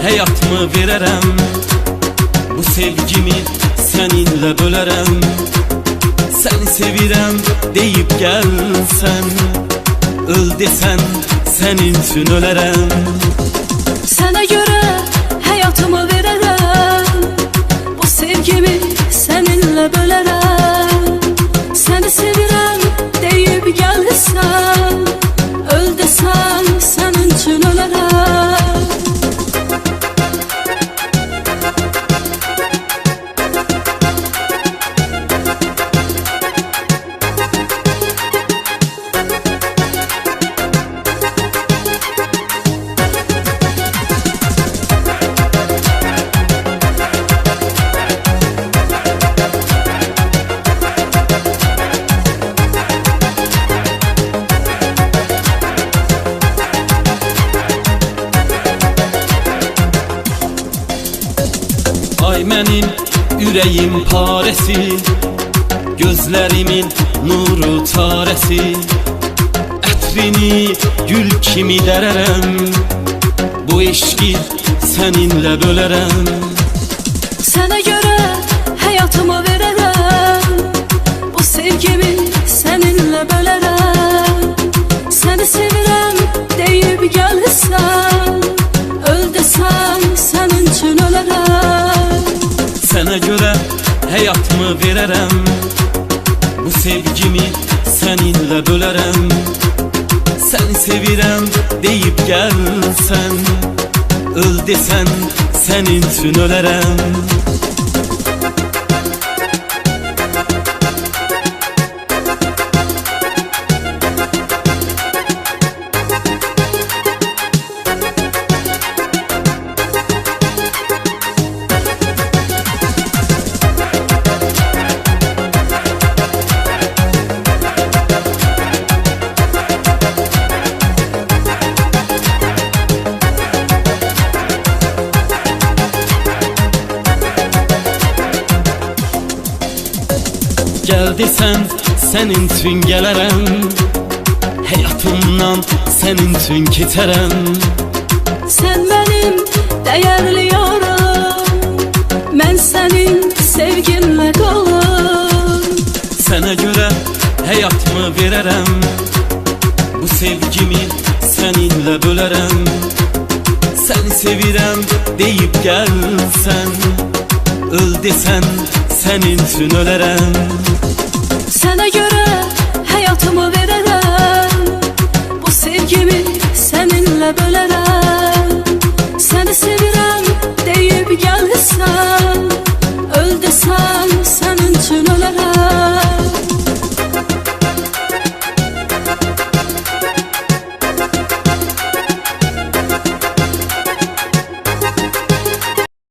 həyatımı verərəm. Bu sevgimi səninlə bölərəm. Səni sevirəm deyib gəlsən, öl desən sənin üçün ölərəm. Sənə görə həyatımı verərəm. Bu sevgimi səninlə bölərəm. Səni sevirəm deyib gəlsən, öl desən sənin üçün ölərəm. Ay mənim ürəyim parəsi, gözlərimin nuru tarəsi. Ətrini gül kimi dərərəm, bu eşqi səninlə bölərəm. Sənə görə həyatımı verərəm. Bu sevgimi səninlə bölərəm. Səni sevirəm deyib gəlsən, öl desən sənin üçün ölərəm. Sənə görə həyatımı verərəm. Bu sevgimi səninlə bölərəm. Səni sevirəm deyib gəlsən, öl desən sənin üçün ölərəm. Gəl desən sənin üçün gələrəm. Həyatımdan sənin üçün keçərəm. Sən mənim dəyərli yaram, mən sənin sevginlə qalım. Sənə görə həyatımı verərəm. Bu sevgimi səninlə bölərəm. Səni sevirəm deyib gəlsən, öl desən sənin üçün ölərəm. Sənə görə həyatımı verərəm. Bu sevgimi səninlə bölərəm. Səni sevirəm